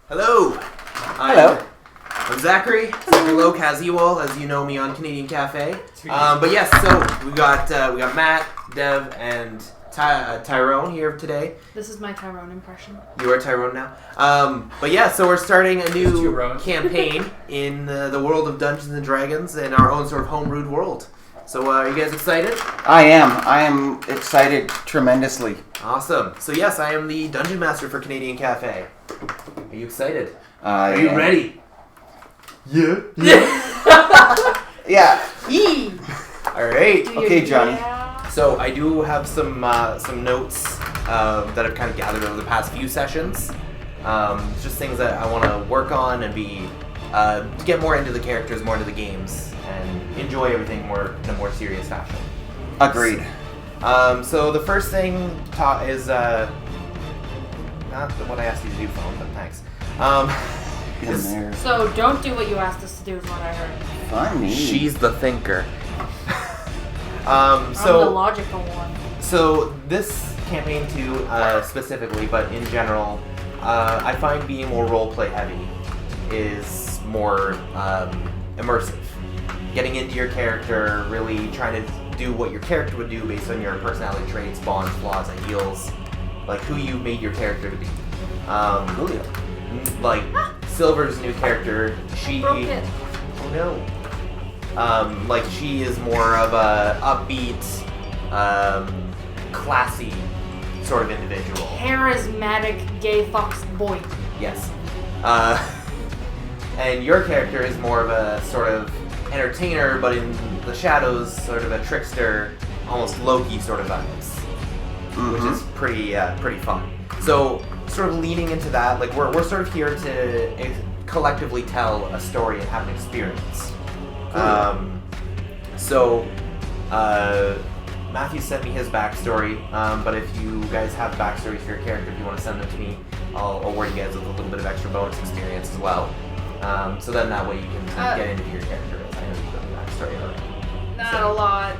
Hello. Hello. I'm Zachary Low, as you know me on Canadian Cafe. But yes, so we got Matt, Dev, and Tyrone here today. This is my Tyrone impression. You are Tyrone now. But yeah, so we're starting a new campaign in the world of Dungeons and Dragons in our own sort of homebrewed world. So are you guys excited? I am excited tremendously. Awesome. So yes, I am the Dungeon Master for Canadian Cafe. Are you excited? Are you ready? Yeah. Yeah. All right. Okay, Johnny. So I do have some notes that I've kind of gathered over the past few sessions. Just things that I want to work on and to get more into the characters, more into the games, and enjoy everything more in a more serious fashion. Agreed. So the first thing is not what I asked you to do, phone, but thanks. So don't do what you asked us to do is what I heard. Funny. She's the thinker. I'm the logical one. So this campaign too, specifically, but in general, I find being more roleplay heavy is more immersive. Getting into your character, really trying to do what your character would do based on your personality traits, bonds, flaws, ideals, like who you made your character to be. Like Silver's new character, she. Broke it. Oh no. Like she is more of a upbeat, classy sort of individual. Charismatic gay fox boy. Yes. And your character is more of a sort of entertainer, but in the shadows, sort of a trickster, almost Loki sort of vibes, which is pretty fun. So, sort of leaning into that, like we're sort of here to collectively tell a story and have an experience. Matthew sent me his backstory, but if you guys have backstories for your character, if you want to send them to me, I'll award you guys with a little bit of extra bonus experience as well. So then that way you can get into your character. I know you've got the backstory already. Not a lot.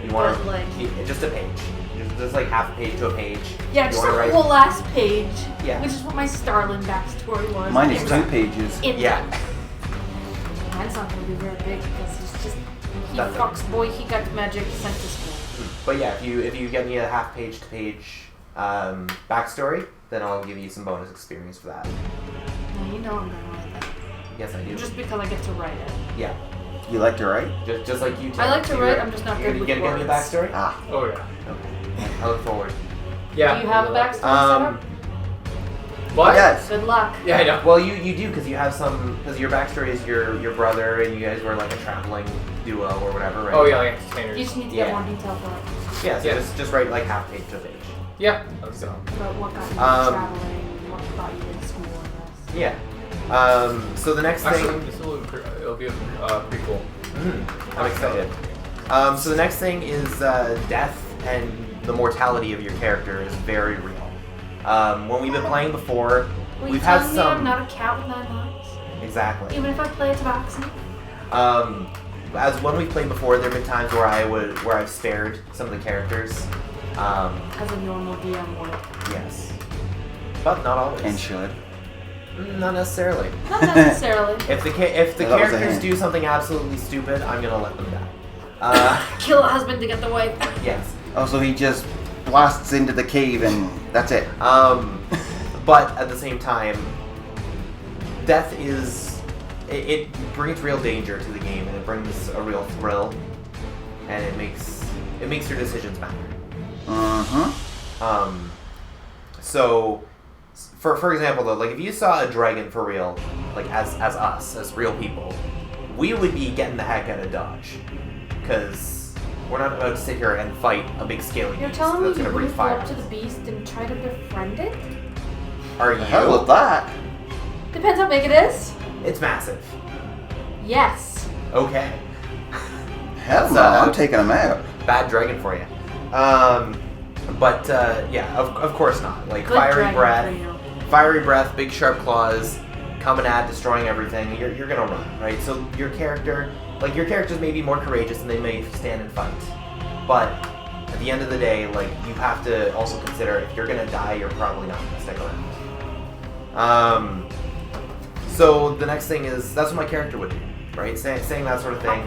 You want to like just a page. Just like half a page to a page. Yeah, just the whole last page. Yeah. Which is what my Starlin backstory was. Mine is 2 pages. Yeah. Mine's not going to be very big because he fox boy, he got magic sent to school. But yeah, if you get me a half page to page backstory, then I'll give you some bonus experience for that. Now you know I'm going to write that. Yes, I do. Just because I get to write it. Yeah. You like to write? Just like you. I like to write. I'm just not good with words. You gonna get me a backstory? Oh yeah. Okay. I look forward. Yeah. Do you have a backstory set up? What? Yes. Good luck. Yeah, I know. Well, you do because you have because your backstory is your brother and you guys were like a traveling duo or whatever, right? Oh yeah, like entertainers. You just need to get more detail for it. Yeah, so just write like half page to a page. Yeah. So. About what got you traveling, what got you in school, and this. Yeah. So the next thing. It'll be pretty cool. I'm excited. So the next thing is death and the mortality of your character is very real. When we've been playing before, we've had some. I'm not a cat with 9 lives. Exactly. Even if I play a tabaxi. As when we've played before, there have been times where I've spared some of the characters. As a normal DM would. Yes. But not always. And should. Not necessarily. Not necessarily. If the characters do something absolutely stupid, I'm gonna let them die. Kill a husband to get the wife. Yes. Oh, so he just blasts into the cave and that's it. But at the same time, death it brings real danger to the game, and it brings a real thrill, and it makes your decisions matter. So, for example, though, like if you saw a dragon for real, like as us, as real people, we would be getting the heck out of Dodge, because we're not about to sit here and fight a big scaly beast. You're telling me that's you gonna breathe wouldn't go fire. up to the beast and try to befriend it? Are you? Hell with that. Depends how big it is. It's massive. Yes. Okay. Hell no, I'm taking him out. Bad dragon for you. But yeah, of course not. Like Good fiery dragon breath, big sharp claws, coming at, destroying everything. You're gonna run, right? So your characters may be more courageous and they may stand and fight, but at the end of the day, like you have to also consider if you're gonna die, you're probably not gonna stick around. So the next thing is, that's what my character would do, right? Saying that sort of thing,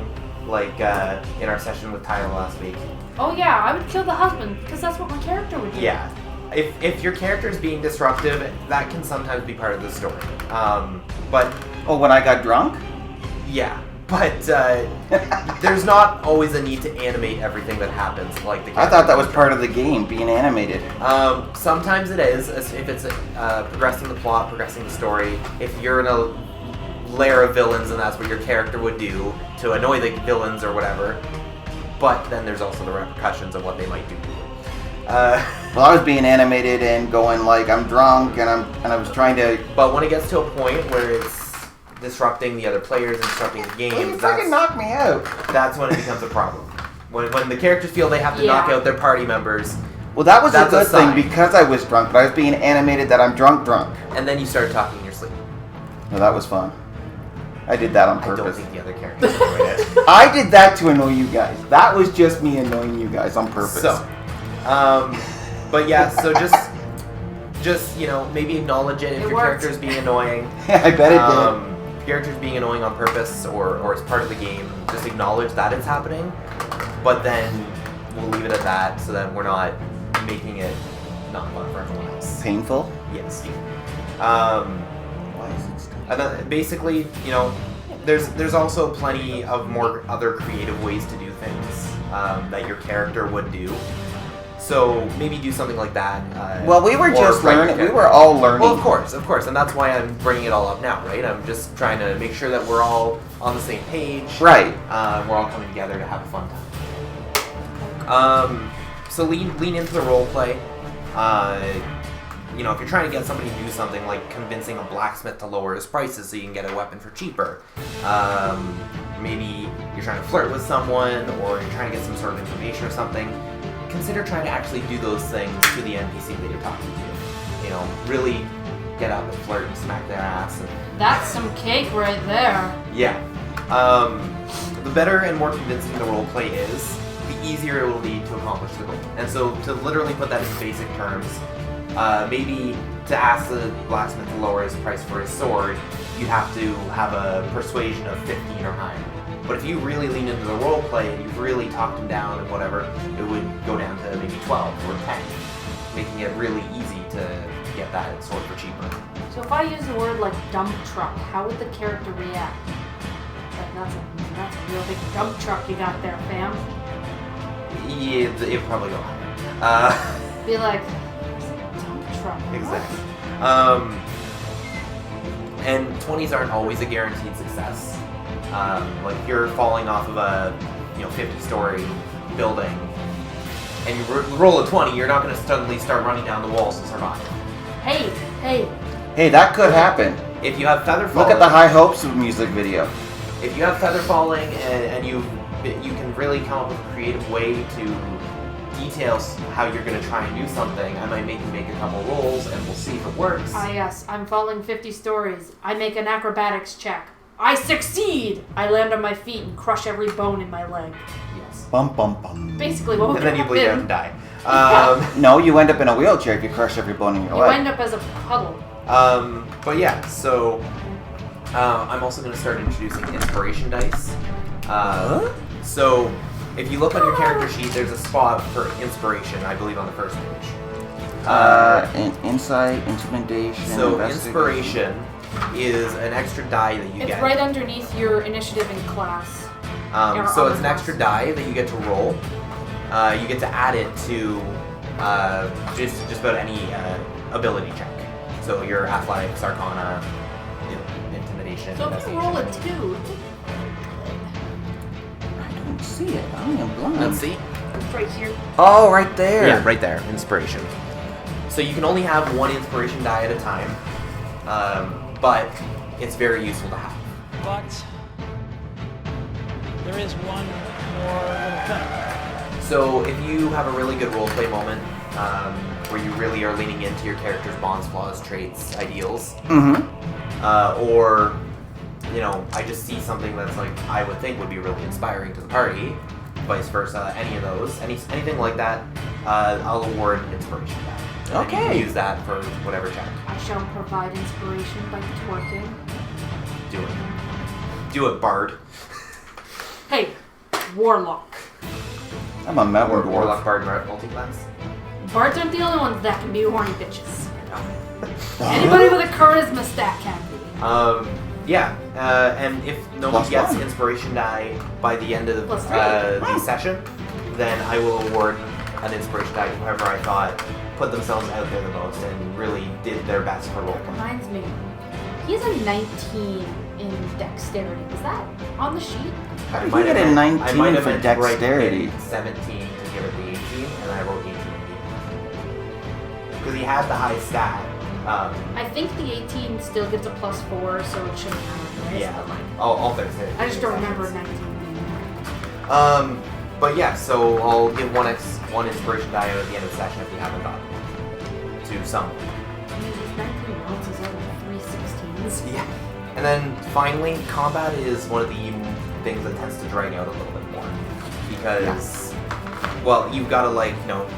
like in our session with Tyler last week. Oh yeah, I would kill the husband because that's what my character would do. Yeah. If your character is being disruptive, that can sometimes be part of the story. But Oh, when I got drunk? yeah. But there's not always a need to animate everything that happens, like the character. I thought that was part of the game, being animated. Sometimes it is, if it's progressing the plot, progressing the story. If you're in a layer of villains and that's what your character would do to annoy the villains or whatever. But then there's also the repercussions of what they might do to you. Well, I was being animated and going like, I'm drunk and I was trying to... But when it gets to a point where it's disrupting the other players and disrupting the game, You fucking knocked me out. that's when it becomes a problem. When the characters feel they have to knock out their party members, Well, that was a That's a good thing sign. because I was drunk, but I was being animated that I'm drunk. and then you start talking in your sleep. No, that was fun. I did that on I don't purpose. think the other characters enjoyed it. I did that to annoy you guys. That was just me annoying you guys on purpose. So, but yeah, so just maybe acknowledge it if It your worked. character's being annoying. I bet it did. If your character's being annoying on purpose or as part of the game, just acknowledge that it's happening. But then we'll leave it at that so that we're not making it not fun for everyone else. Painful? Yes. Why is it still... And then basically, there's also plenty of more other creative ways to do things that your character would do. So maybe do something like that. Well, we were or just write your learning. We character. were all learning. Well, of course, and that's why I'm bringing it all up now, right? I'm just trying to make sure that we're all on the same page. Right. We're all coming together to have a fun time. So lean into the role play. If you're trying to get somebody to do something like convincing a blacksmith to lower his prices so you can get a weapon for cheaper. Maybe you're trying to flirt with someone or you're trying to get some sort of information or something. Consider trying to actually do those things to the NPC that you're talking to. Really get up and flirt and smack their ass. And, That's some cake right there. yeah. The better and more convincing the roleplay is, the easier it will be to accomplish the goal. And so to literally put that in basic terms, maybe to ask the blacksmith to lower his price for his sword, you have to have a persuasion of 15 or higher. But if you really lean into the role play and you've really talked him down and whatever, it would go down to maybe 12 or 10, making it really easy to get that sword for cheaper. So if I use the word like dump truck, how would the character react? Like that's a real big dump truck you got there, fam. Yeah, it'd probably go higher. Be like, dump truck. what? Exactly. And 20s aren't always a guaranteed success. Like if you're falling off of a 50-story building and you roll a 20, you're not going to suddenly start running down the walls to survive. Hey. Hey, that could happen. If you have feather falling, Look at the High Hopes music video. if you have feather falling and you can really come up with a creative way to detail how you're going to try and do something, I might make you make a couple rolls and we'll see if it works. Ah yes, I'm falling 50 stories. I make an acrobatics check. I succeed! I land on my feet and crush every bone in my leg. Yes. Bum bum bum. Basically, what would And then you bleed out and happen? die. No, you end up in a wheelchair if you crush every bone in your You leg. end up as a puddle. But yeah, so I'm also going to start introducing inspiration dice. So if you look on your character sheet, there's a spot for inspiration, I believe on the first page. Insight, intimidation, So investigation. inspiration is an extra die that you It's get. right underneath your initiative in class. So it's an extra die that you get to roll. You get to add it to just about any ability check. So your athletics, arcana, intimidation, So if you roll a 2, I don't see it. I am blind. let's see. it's right here. Oh, right there. Yeah, right there, inspiration. So you can only have one inspiration die at a time, but it's very useful to have. But there is one more little thing. So if you have a really good roleplay moment, where you really are leaning into your character's bonds, flaws, traits, ideals, or I just see something that's like I would think would be really inspiring to the party, vice versa, any of those, anything like that, I'll award an inspiration die. And then you Okay. can use that for whatever check. I shall provide inspiration by twerking. Do it. Do it, Bard. Hey, Warlock. I'm a metal dwarf. Warlock, Bard, multi-class. Bards aren't the only ones that can be horny bitches. Anybody with a charisma stat can be. Yeah, and if no one Plus gets one. inspiration die by the end of Plus the session, then I will award an inspiration die to whoever I thought put themselves out there the most and really did their best for roleplay. Reminds me, he has a 19 in dexterity. Is that on the sheet? How did he get a 19 for dexterity? 17 to give it the 18, and I wrote 18. Because he had the high stat. I think the 18 still gets a +4, so it shouldn't matter, right? Yeah. But like, I'll fix it. I just don't remember 19 being But yeah, so I'll give one inspiration die out at the end of the session if you haven't gotten it to someone. there. I mean, there's 19 rounds, is that like 3 16s? Yeah. And then finally, combat is one of the things that tends to drag out a little bit more. Because, well, you've got to, like,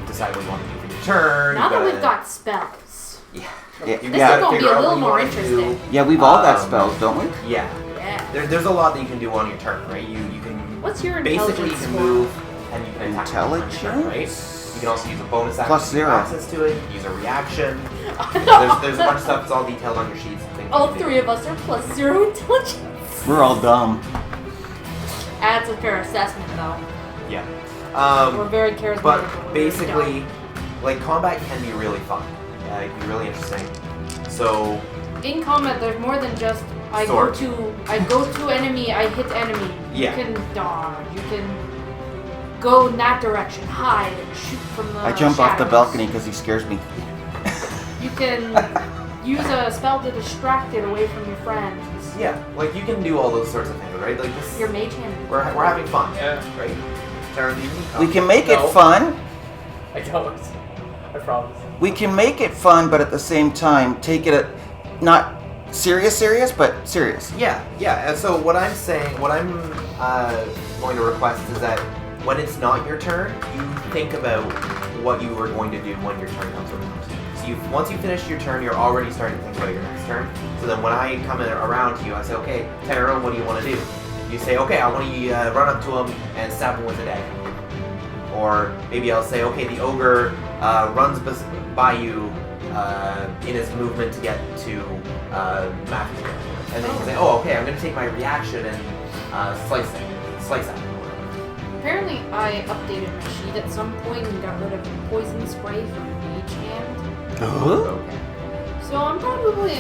decide what you want to do for your turn. Now that gotta- we've got spells. Yeah. Yeah. You've This gotta is gonna figure be a out little what you more wanna do. interesting. Yeah, we've all got Um, spells, don't we? Yeah. Yeah. There's a lot that you can do on your turn, right? You can What's your basically you intelligence can score? move and you can attack on your turn, right? Intelligence? You can also use a bonus action Plus to have 0. access to it. You can use a reaction. There's a bunch of stuff that's all detailed on your sheets. And things All you can do. three of us are +0 intelligence. We're all dumb. That's a fair assessment, though. Yeah. We're very charismatic. But we're very basically, dumb. like, combat can be really fun. It can be really interesting. So, In combat, there's more than just I Sword. go to enemy, I hit enemy. Yeah. You can dodge. You can go in that direction, hide, and shoot from the I jump off the shadows. balcony because he scares me. You can use a spell to distract it away from your friends. yeah, like, you can do all those sorts of things, right? Like, this, Your mage hand. we're having fun, Yeah. right? Turn, We can make it No. fun. I don't. I promise. We can make it fun, but at the same time, take it not serious, but serious. Yeah. And so what I'm going to request is that when it's not your turn, you think about what you are going to do when your turn comes around. So once you finish your turn, you're already starting to think about your next turn. So then when I come around to you, I say, okay, Tyrone, what do you want to do? You say, okay, I want to run up to him and stab him with a dagger. Or maybe I'll say, okay, the ogre runs by you in his movement to get to Matthew's character. And then you can say, oh, okay, I'm going to take my reaction and slice at him. Apparently, I updated my sheet at some point and got rid of poison spray from mage hand. Okay. So I'm probably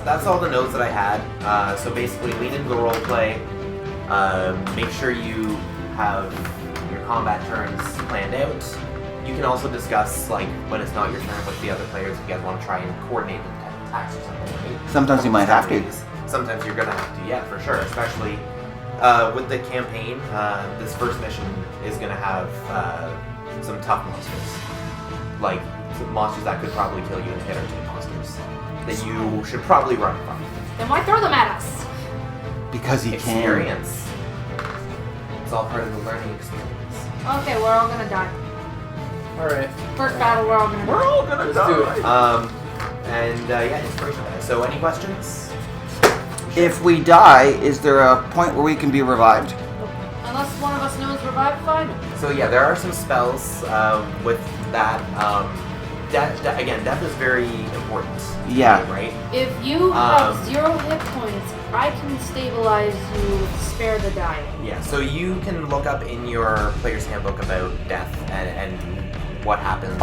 That's all the notes that I had. So basically, lean into the role play. Make sure you have your combat turns planned out. You can also discuss, like, when it's not your turn with the other players if you guys want to try and coordinate the attacks or something, right? Sometimes you might have to. Sometimes you're going to have to, yeah, for sure. Especially with the campaign, this first mission is going to have some tough monsters. Like, some monsters that could probably kill you and hit or two monsters that you should probably run from. then why throw them at us? Because he can. Experience. It's all part of the learning experience. Okay, we're all gonna die. Alright. First battle, we're all gonna die. all gonna Let's do it. Yeah, inspiration die. So, any questions? If we die, is there a point where we can be revived? Unless one of us knows revive, fine. So yeah, there are some spells with that. Death is very important. Yeah. Right. If you have Um, 0 hit points, I can stabilize you with spare the dying. Yeah. So you can look up in your player's handbook about death and what happens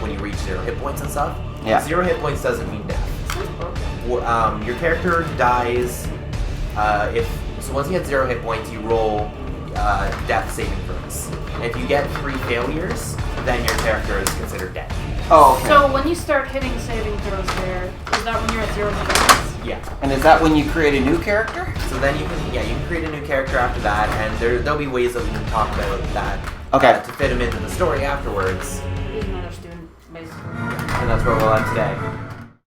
when you reach 0 hit points and stuff. Yeah. 0 hit points doesn't mean death. Sounds broken. Your character dies so once you get 0 hit points, you roll death saving throws. And if you get 3 failures, then your character is considered dead. Oh, okay. So when you start hitting saving throws there, is that when you're at 0 hit points? Yeah. And is that when you create a new character? So then you can create a new character after that, and there'll be ways that we can talk about that Okay. to fit him into the story afterwards. He's another student, basically. And that's where we'll end today.